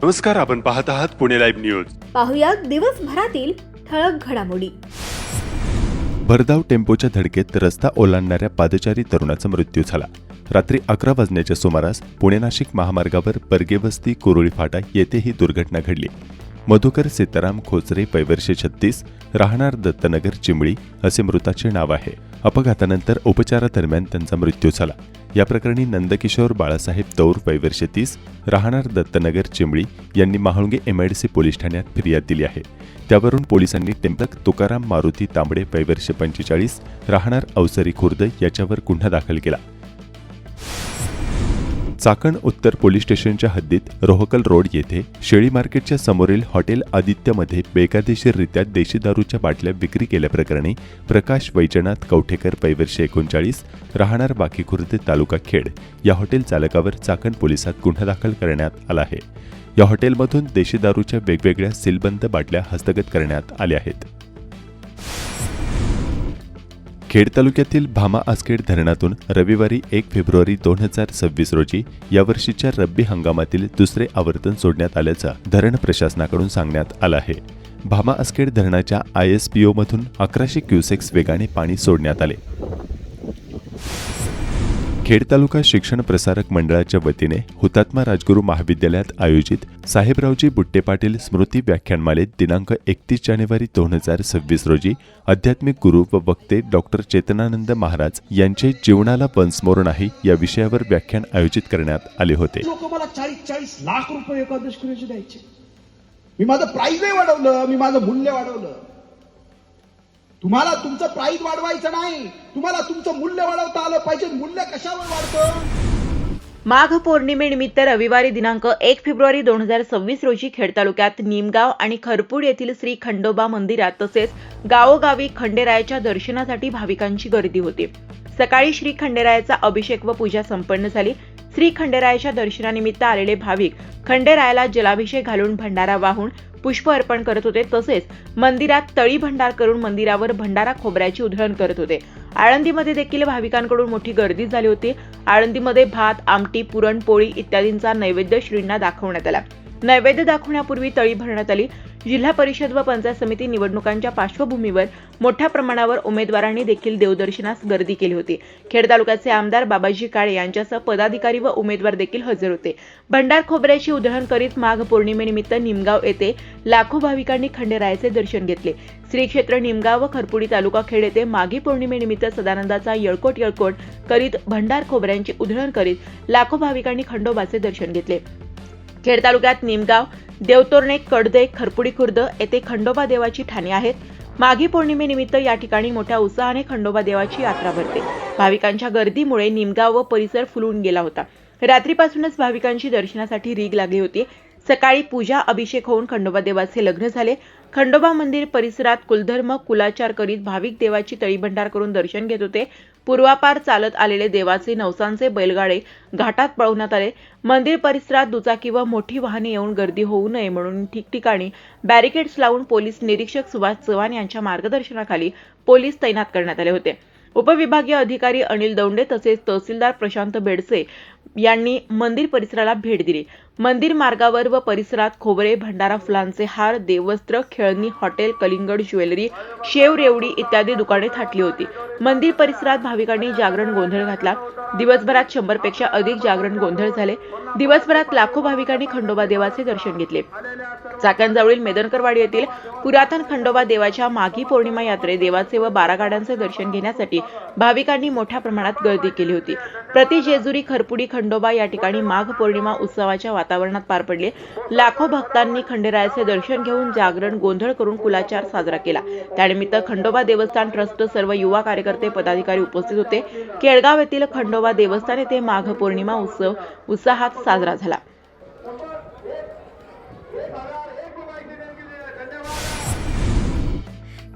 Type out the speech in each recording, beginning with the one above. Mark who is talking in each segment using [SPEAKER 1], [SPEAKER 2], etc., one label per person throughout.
[SPEAKER 1] नमस्कार, आपण पाहत आहात पुणे लाईव्ह न्यूज.
[SPEAKER 2] पाहुयात दिवसभरातील ठळक घडामोडी.
[SPEAKER 3] भरधाव टेम्पोच्या धडकेत रस्ता ओलांडणाऱ्या पादचारी तरुणाचा मृत्यू झाला. रात्री 11 वाजण्याच्या सुमारास पुणे नाशिक महामार्गावर बर्गेवस्ती कुरुळी फाटा येथे ही दुर्घटना घडली. मधुकर सीताराम खोचरे, वय 36, राहणार दत्तनगर चिंबळी असे मृताचे नाव आहे. अपघातानंतर उपचारादरम्यान त्यांचा मृत्यू झाला. या प्रकरणी नंदकिशोर बाळासाहेब तौर, वय 30, राहणार दत्तनगर चिंबळी यांनी महाळुंगे MIDC पोलीस ठाण्यात फिर्याद दिली आहे. त्यावरून पोलिसांनी टेम्पक तुकाराम मारुती तांबडे, वय 45, राहणार अवसरी खुर्द याच्यावर गुन्हा दाखल केला. चाकण उत्तर पोलीस स्टेशनच्या हद्दीत रोहकल रोड येथे शेळी मार्केटच्या समोरील हॉटेल आदित्यमध्ये बेकायदेशीररित्या देशी दारूच्या बाटल्या विक्री केल्याप्रकरणी प्रकाश वैजनाथ कवठेकर, वय 39, राहणार बाकी खुर्द, तालुका खेड या हॉटेल चालकावर चाकण पोलिसात गुन्हा दाखल करण्यात आला आहे. या हॉटेलमधून देशी दारूच्या वेगवेगळ्या सीलबंद बाटल्या हस्तगत करण्यात आल्या आहेत. खेड तालुक्यातील भामा आसखेड धरणातून रविवारी 1 फेब्रुवारी 2026 रोजी यावर्षीच्या रब्बी हंगामातील दुसरे आवर्तन सोडण्यात आल्याचं धरण प्रशासनाकडून सांगण्यात आलं आहे. भामा आसखेड धरणाच्या ISPO मधून 1100 क्युसेक्स वेगाने पाणी सोडण्यात आले. खेड तालुका शिक्षण प्रसारक मंडळाच्या वतीने हुतात्मा राजगुरू महाविद्यालयात आयोजित साहेबरावजी बुट्टे पाटील स्मृती व्याख्यानमालेत दिनांक 31 जानेवारी 2026 रोजी आध्यात्मिक गुरु व वक्ते डॉक्टर चेतनानंद महाराज यांचे जीवनाला वंशमोर नाही या विषयावर व्याख्यान आयोजित करण्यात आले होते.
[SPEAKER 4] लोक मला 40 लाख रुपये एका दशकुऱ्याचे द्यायचे. मी माझं प्राइस नाही वाढवलं, मी माझं मूल्य वाढवलं. तुम्हाला तुमचं प्राइस वाढवायचं नाही, तुम्हाला तुमचं मूल्य वाढवता आलं पाहिजे. मूल्य कशावर वाढतं?
[SPEAKER 5] माघ पौर्णिमेनिमित्त रविवारी दिनांक 1 फेब्रुवारी 2026 रोजी खेड तालुक्यात निमगाव आणि खरपूड येथील श्री खंडोबा मंदिरात तसेच गावोगावी खंडेरायाच्या दर्शनासाठी भाविकांची गर्दी होती. सकाळी श्री खंडेरायाचा अभिषेक व पूजा संपन्न झाली. श्री खंडेरायाच्या दर्शनानिमित्त आलेले भाविक खंडेरायाला जलाभिषेक घालून भंडारा वाहून पुष्प अर्पण करत होते. तसेच मंदिरात तळी भंडार करून मंदिरावर भंडारा खोबऱ्याची उधळण करत होते. आळंदीमध्ये देखील भाविकांकडून मोठी गर्दी झाली होती. आळंदीमध्ये भात, आमटी, पुरणपोळी इत्यादींचा नैवेद्य श्रींना दाखवण्यात आला. नैवेद्य दाखवण्यापूर्वी तळी भरण्यात आली. जिल्हा परिषद व पंचायत समिती निवडणुकांच्या पार्श्वभूमीवर मोठ्या प्रमाणावर उमेदवारांनी देखील देवदर्शनास गर्दी केली होती. खेड तालुक्याचे आमदार बाबाजी काळे यांच्यासह पदाधिकारी व उमेदवार देखील हजर होते. भंडार खोबऱ्याची उधळण करीत माघ पौर्णिमेनिमित्त निमगाव येथे लाखो भाविकांनी खंडेरायाचे दर्शन घेतले. श्री क्षेत्र निमगाव व खरपुडी तालुका खेड येथे माघी पौर्णिमेनिमित्त सदानंदाचा येळकोट करीत भंडार खोबऱ्यांची उधळण करीत लाखो भाविकांनी खंडोबाचे दर्शन घेतले. खेड तालुक्यात निमगाव, देवतोरणे, कडदे, खरपुडी खुर्द येथे खंडोबा देवाची ठाणे आहेत. माघी पौर्णिमेनिमित्त या ठिकाणी मोठ्या उत्साहाने खंडोबा देवाची यात्रा भरते. भाविकांच्या गर्दीमुळे निमगाव व परिसर फुलून गेला होता. रात्रीपासूनच भाविकांची दर्शनासाठी रीघ लागली होती. सकाळी पूजा अभिषेक होऊन खंडोबा देवाचे लग्न झाले. खंडोबा मंदिर परिसरात कुलधर्म कुलाचार करीत भाविक देवाची तळीभंडार करून दर्शन घेत होते. पूर्वापार चालत आलेले देवाचे नवसांचे बैलगाडे घाटात पळवण्यात आले. मंदिर परिसरात दुचाकी व मोठी वाहने येऊन गर्दी होऊ नये म्हणून ठिकठिकाणी बॅरिकेड्स लावून पोलीस निरीक्षक सुभाष चव्हाण यांच्या मार्गदर्शनाखाली पोलीस तैनात करण्यात आले होते. उपविभागीय अधिकारी अनिल दौंडे तसेच तहसीलदार प्रशांत बेडसे यांनी मंदिर परिसराला भेट दिली. मंदिर मार्गावर व परिसरात खोबरे, भंडारा, फुलांचे हार, देववस्त्र, खेळणी, हॉटेल, कलिंगड, ज्वेलरी, शेव, रेवडी इत्यादी दुकाने थाटली होती. मंदिर परिसरात भाविकांनी जागरण गोंधळ घातला. दिवसभरात 100 पेक्षा अधिक जागरण गोंधळ झाले. दिवसभरात लाखो भाविकांनी खंडोबा देवाचे दर्शन घेतले. चाकणजवळील मेदनकरवाडी येथील पुरातन खंडोबा देवाच्या माघी पौर्णिमा यात्रेत देवाचे व 12 गाड्यांचे दर्शन घेण्यासाठी भाविकांनी मोठ्या प्रमाणात गर्दी केली होती. प्रति जेजुरी खरपुडी खंडोबा या ठिकाणी माघ पौर्णिमा उत्सवाच्या वातावरणात पार पडले. लाखो भक्तांनी खंडेरायाचे दर्शन घेऊन जागरण गोंधळ करून कुलाचार साजरा केला. त्यानिमित्त खंडोबा देवस्थान ट्रस्ट सर्व युवा कार्यकर्ते पदाधिकारी उपस्थित होते. केळगाव येथील खंडोबा देवस्थान येथे माघ पौर्णिमा उत्सव उत्साहात साजरा झाला.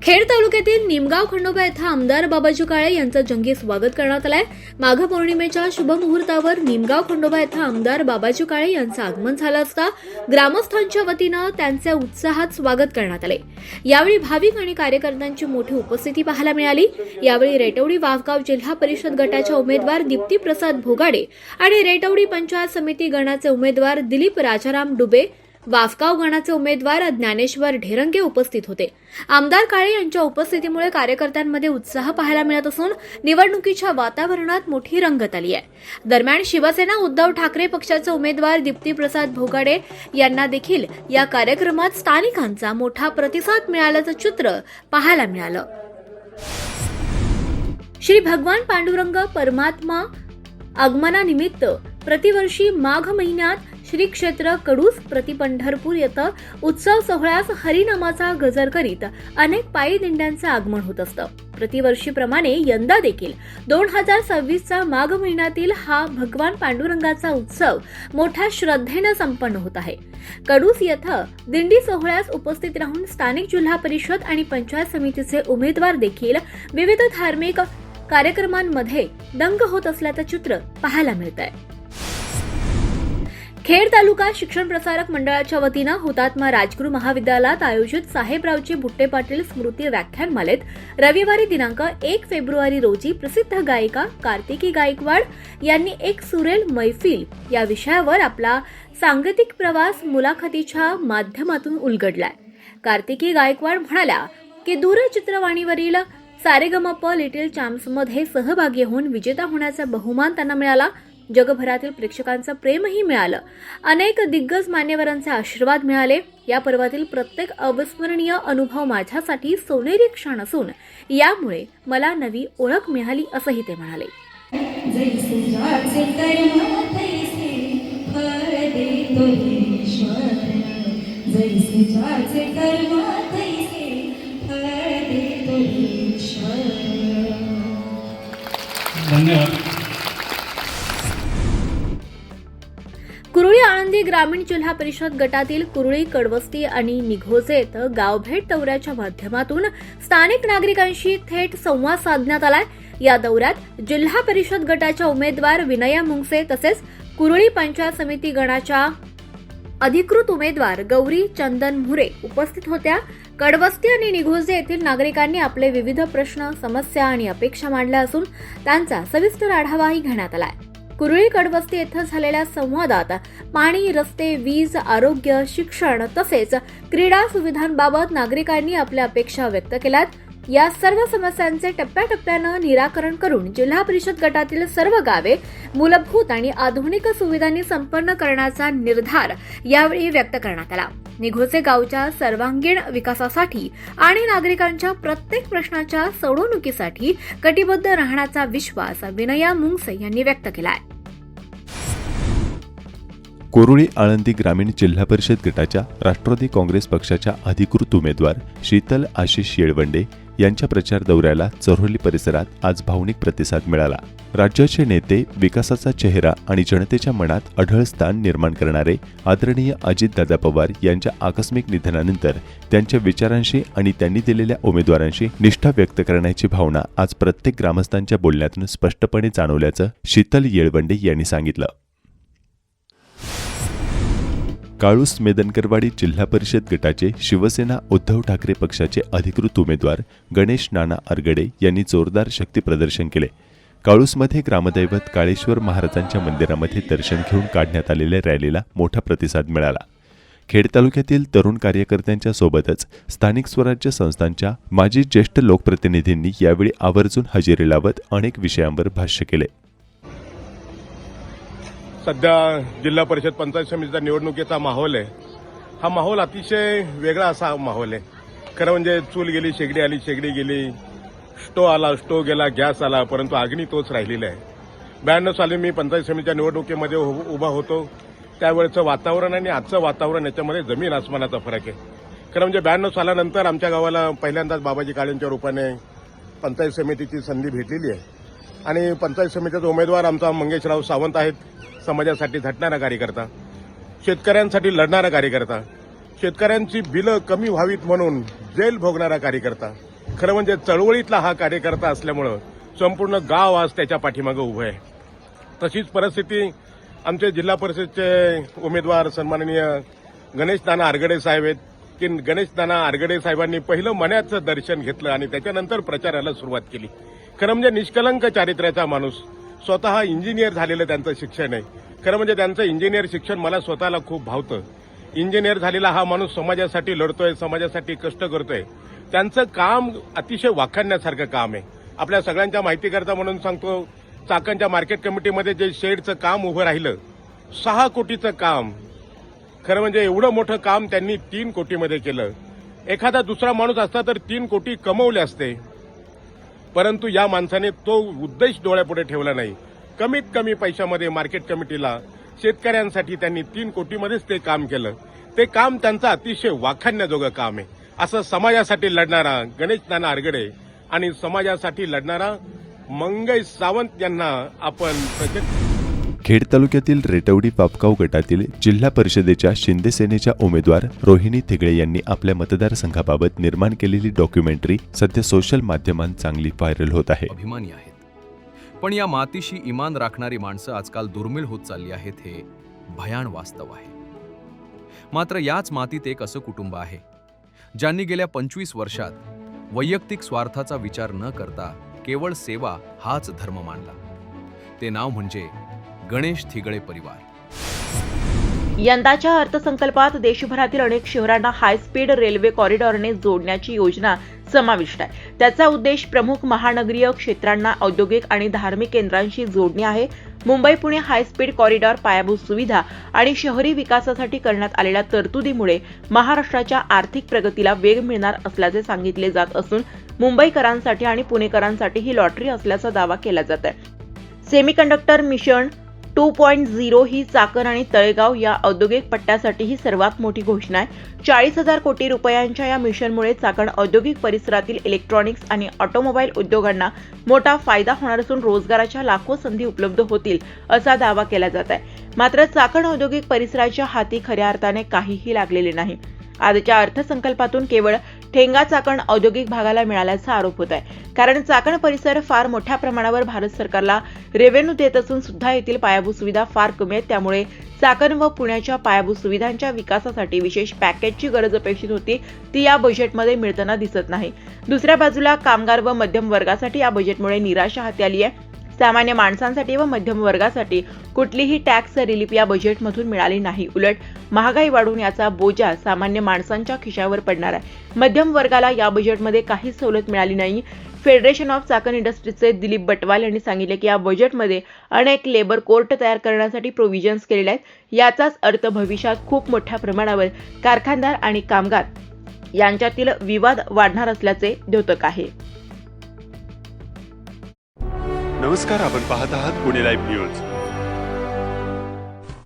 [SPEAKER 2] खेड तालुक्यातील निमगाव खंडोबा येथे आमदार बाबाजी काळे यांचं जंगी स्वागत करण्यात आलंय. माघ पौर्णिमेच्या शुभ मुहूर्तावर निमगाव खंडोबा येथे आमदार बाबाजी काळे यांचं आगमन झालं असता ग्रामस्थांच्या वतीनं त्यांचे उत्साहात स्वागत करण्यात आले. यावेळी भाविक आणि कार्यकर्त्यांची मोठी उपस्थिती पाहायला मिळाली. यावेळी रेटवडी वावगाव जिल्हा परिषद गटाच्या उमेदवार दीप्ती प्रसाद भोगाडे आणि रेटवडी पंचायत समिती गणाचे उमेदवार दिलीप राजाराम डुबे, वासगाव गणाचे उमेदवार ज्ञानेश्वर ढेरंगे उपस्थित होते. आमदार काळे यांच्या उपस्थितीमुळे कार्यकर्त्यांमध्ये उत्साह पाहायला मिळत असून निवडणुकीच्या वातावरणात मोठी रंगत आली आहे. दरम्यान शिवसेना उद्धव ठाकरे पक्षाचे उमेदवार दीप्तीप्रसाद भोगाडे यांना देखील या कार्यक्रमात स्थानिकांचा मोठा प्रतिसाद मिळाल्याचं चित्र पाहायला मिळालं. श्री भगवान पांडुरंग परमात्मा आगमनानिमित्त प्रतिवर्षी माघ महिन्यात श्री क्षेत्र कडूस प्रति पंढरपूर येथे उत्सव सोहळ्यास हरिनामाचा गजर करीत अनेक पायी दिंड्यांचे आगमन होत असतं. प्रतिवर्षीप्रमाणे यंदा देखील 2026चा माघ महिन्यातील हा भगवान पांडुरंगाचा उत्सव मोठ्या श्रद्धेने संपन्न होत आहे. कडूस येथे दिंडी सोहळ्यास उपस्थित राहून स्थानिक जिल्हा परिषद आणि पंचायत समितीचे उमेदवार देखील विविध धार्मिक कार्यक्रमांमध्ये दंग होत असल्याचं चित्र पाहायला मिळत आहे. खेड तालुका शिक्षण प्रसारक मंडळाच्या वतीनं हुतात्मा राजगुरू महाविद्यालयात आयोजित साहेबरावजी बुट्टे पाटील स्मृती व्याख्यानमालेत रविवारी दिनांक 1 फेब्रुवारी रोजी प्रसिद्ध गायिका कार्तिकी गायकवाड यांनी एक सुरेल मैफिल या विषयावर आपला सांगीतिक प्रवास मुलाखतीच्या माध्यमातून उलगडलाय. कार्तिकी गायकवाड म्हणाल्या की दूरचित्रवाणीवरील सारेगमप लिटिल चॅम्प्समध्ये सहभागी होऊन विजेता होण्याचा बहुमान त्यांना मिळाला. जगभरातील प्रेक्षकांचं प्रेमही मिळालं. अनेक दिग्गज मान्यवरांचे आशीर्वाद मिळाले. या पर्वातील प्रत्येक अविस्मरणीय अनुभव माझ्यासाठी सोनेरी क्षण असून यामुळे मला नवी ओळख मिळाली असंही ते म्हणाले.
[SPEAKER 6] धन्यवाद.
[SPEAKER 2] कुरुळी आळंदी ग्रामीण जिल्हा परिषद गटातील कुरुळी कडवस्ती आणि निघोजे इथं गावभेट दौऱ्याच्या माध्यमातून स्थानिक नागरिकांशी थेट संवाद साधण्यात आलाय. या दौऱ्यात जिल्हा परिषद गटाच्या उमेदवार विनया मुंगसे तसेच कुरुळी पंचायत समिती गणाच्या अधिकृत उमेदवार गौरी चंदन मुरे उपस्थित होत्या. कडवस्ती आणि निघोजे येथील नागरिकांनी आपले विविध प्रश्न, समस्या आणि अपेक्षा मांडल्या असून त्यांचा सविस्तर आढावाही घेण्यात आलाय. कुरुळी कडवस्ती येथे झालेल्या संवादात पाणी, रस्ते, वीज, आरोग्य, शिक्षण तसेच क्रीडा सुविधांबाबत नागरिकांनी आपल्या अपेक्षा व्यक्त केल्यात. या सर्व समस्यांचे टप्प्याटप्प्यानं निराकरण करून जिल्हा परिषद गटातील सर्व गावे मूलभूत आणि आधुनिक सुविधांनी संपन्न करण्याचा निर्धार यावेळी व्यक्त करण्यात आला. निघोजे गावच्या सर्वांगीण विकासासाठी आणि नागरिकांच्या प्रत्येक प्रश्नाच्या सोडवणुकीसाठी कटिबद्ध राहण्याचा विश्वास विनया मुंगसे यांनी व्यक्त केलाय.
[SPEAKER 3] कोरुळी आळंदी ग्रामीण जिल्हा परिषद गटाच्या राष्ट्रवादी काँग्रेस पक्षाच्या अधिकृत उमेदवार शीतल आशिष येळवंडे यांच्या प्रचार दौऱ्याला चरोली परिसरात आज भावनिक प्रतिसाद मिळाला. राज्याचे नेते, विकासाचा चेहरा आणि जनतेच्या मनात अढळ स्थान निर्माण करणारे आदरणीय अजितदादा पवार यांच्या आकस्मिक निधनानंतर त्यांच्या विचारांशी आणि त्यांनी दिलेल्या उमेदवारांशी निष्ठा व्यक्त करण्याची भावना आज प्रत्येक ग्रामस्थांच्या बोलण्यातून स्पष्टपणे जाणवल्याचं शीतल येळवंडे यांनी सांगितलं. काळूस मेदनकरवाडी जिल्हा परिषद गटाचे शिवसेना उद्धव ठाकरे पक्षाचे अधिकृत उमेदवार गणेश नाना आरगडे यांनी जोरदार शक्ती प्रदर्शन केले. काळूसमध्ये ग्रामदैवत काळेश्वर महाराजांच्या मंदिरामध्ये दर्शन घेऊन काढण्यात आलेल्या रॅलीला मोठा प्रतिसाद मिळाला. खेड तालुक्यातील तरुण कार्यकर्त्यांच्या सोबतच स्थानिक स्वराज्य संस्थांच्या माजी ज्येष्ठ लोकप्रतिनिधींनी यावेळी आवर्जून हजेरी लावत अनेक विषयांवर भाष्य केले.
[SPEAKER 7] सध्या जिल्हा परिषद पंचायत समितीचा निवडणुकीचा माहोल आहे. हा माहोल अतिशय वेगळा असा माहोल आहे. खरं म्हणजे चूल गेली, शेगडी आली, शेगडी गेली, स्टो आला, स्टो गेला, गॅस आला, परंतु अग्नी तोच राहिलेला आहे. 92 साली मी पंचायत समितीच्या निवडणुकीमध्ये उभा होतो. त्यावेळेचं वातावरण आणि आजचं वातावरण याच्यामध्ये जमीन आसमानाचा फरक आहे. खरं म्हणजे 92 सालानंतर आमच्या गावाला पहिल्यांदाच बाबाजी काळेंच्या रूपाने पंचायत समितीची संधी भेटलेली आहे आणि पंचायत समितीचा उमेदवार आमचा मंगेशराव सावंत आहेत. समाजासाठी झटणारा कार्यकर्ता, शेतकऱ्यांसाठी लढणारा कार्यकर्ता, शेतकऱ्यांची बिलं कमी व्हावीत म्हणून जेल भोगणारा कार्यकर्ता. खरं म्हणजे चळवळीतला हा कार्यकर्ता असल्यामुळं संपूर्ण गाव आज त्याच्या पाठीमागे उभं आहे. तशीच परिस्थिती आमचे जिल्हा परिषदचे उमेदवार सन्माननीय गणेश नाना आरगडे साहेब आहेत की गणेश नाना आरगडे साहेबांनी पहिलं मण्याचं दर्शन घेतलं आणि त्याच्यानंतर प्रचाराला सुरुवात केली. खरं म्हणजे निष्कलंक चारित्र्याचा माणूस, स्वतः इंजिनियर झालेलं त्यांचं शिक्षण आहे. खरं म्हणजे त्यांचं इंजिनियर शिक्षण मला स्वतःला खूप भावतं. इंजिनियर झालेला हा माणूस समाजासाठी लढतोय, समाजासाठी कष्ट करतोय. त्यांचं काम अतिशय वाखाणण्यासारखं काम आहे. आपल्या सगळ्यांच्या माहितीकरता म्हणून सांगतो, चाकणच्या मार्केट कमिटीमध्ये जे शेडचं काम उभं राहिलं, 6 कोटीचं काम. खरं म्हणजे एवढं मोठं काम त्यांनी 3 कोटीमध्ये केलं. एखादा दुसरा माणूस असता तर 3 कोटी कमवले असते, परंतु या माणसाने तो उद्देश डोळ्यापुढे ठेवला नाही. कमीत कमी पैशामध्ये मार्केट कमिटीला शेतकऱ्यांसाठी त्यांनी 3 कोटीमध्येच ते काम केलं. ते काम त्यांचं अतिशय वाखाणण्याजोगं काम आहे. असं समाजासाठी लढणारा गणेश नाना आरगडे आणि समाजासाठी लढणारा मंगेश सावंत यांना आपण
[SPEAKER 3] खेड तालुक्यातील रेटवडी पापगाव गटातील जिल्हा परिषदेच्या शिंदे सेनेच्या उमेदवार रोहिणी थिगळे यांनी आपल्या मतदारसंघाबाबत निर्माण केलेली डॉक्युमेंटरी सध्या सोशल माध्यमांत चांगली व्हायरल होत आहे.
[SPEAKER 8] अभिमानी आहेत, पण या मातीशी इमान राखणारी माणसं आजकाल दुर्मिळ होत चालली आहेत, हे भयान वास्तव आहे. मात्र याच मातीत एक असं कुटुंब आहे ज्यांनी गेल्या 25 वर्षात वैयक्तिक स्वार्थाचा विचार न करता केवळ सेवा हाच धर्म मानला. ते नाव म्हणजे गणेश थिगळे परिवार.
[SPEAKER 5] यंदाच्या अर्थसंकल्पात देशभरातील अनेक शहरांना हायस्पीड रेल्वे कॉरिडॉरने जोडण्याची योजना समाविष्ट आहे. त्याचा उद्देश प्रमुख महानगरीय क्षेत्रांना औद्योगिक आणि धार्मिक केंद्रांशी जोडणे आहे. मुंबई पुणे हायस्पीड कॉरिडॉर पायाभूत सुविधा आणि शहरी विकासासाठी करण्यात आलेल्या तरतुदीमुळे महाराष्ट्राच्या आर्थिक प्रगतीला वेग मिळणार असल्याचे सांगितले जात असून मुंबईकरांसाठी आणि पुणेकरांसाठी ही लॉटरी असल्याचा दावा केला जात आहे. सेमीकंडक्टर मिशन 2.0 ही चाकण आणि तळेगाव या औद्योगिक पट्ट्यासाठी ही सर्वात मोठी घोषणा आहे. 40,000 कोटी रुपयांच्या या मिशनमुळे चाकण औद्योगिक परिसरातील इलेक्ट्रॉनिक्स आणि ऑटोमोबाईल उद्योगांना मोठा फायदा होणार असून रोजगाराच्या लाखो संधी उपलब्ध होतील असा दावा केला जात आहे. मात्र चाकण औद्योगिक परिसराच्या हाती खऱ्या अर्थाने काहीही लागलेले नाही. आजच्या अर्थसंकल्पातून केवळ ठेंगा चाकण औद्योगिक भागाला मिळाल्याचा आरोप होत आहे. कारण चाकण परिसर फार मोठ्या प्रमाणावर भारत सरकारला रेव्हेन्यू देत असून सुद्धा येथील पायाभूत सुविधा फार कमी आहेत. त्यामुळे चाकण व पुण्याच्या पायाभूत सुविधांच्या विकासासाठी विशेष पॅकेजची गरज अपेक्षित होती, ती या बजेटमध्ये मिळताना दिसत नाही. दुसऱ्या बाजूला कामगार व मध्यम वर्गासाठी या बजेटमुळे निराशा हाती आली आहे. सामान्य माणसांसाठी व मध्यम वर्गासाठी कुठलीही टॅक्स रिलीफ या बजेटमधून मिळाली नाही. उलट महागाई वाढून याचा बोजा सामान्य माणसांच्या खिशावर पडणार आहे. मध्यम वर्गाला या बजेटमध्ये काहीच सवलत मिळाली नाही. फेडरेशन ऑफ चाकण इंडस्ट्रीजचे दिलीप बटवाल यांनी सांगितले की या बजेटमध्ये अनेक लेबर कोर्ट तयार करण्यासाठी प्रोव्हिजन्स केलेले आहेत. याचाच अर्थ भविष्यात खूप मोठ्या प्रमाणावर कारखानदार आणि कामगार यांच्यातील विवाद वाढणार असल्याचे द्योतक आहे.
[SPEAKER 1] नमस्कार, आपण पाहत आहात पुणे लाईव्ह न्यूज.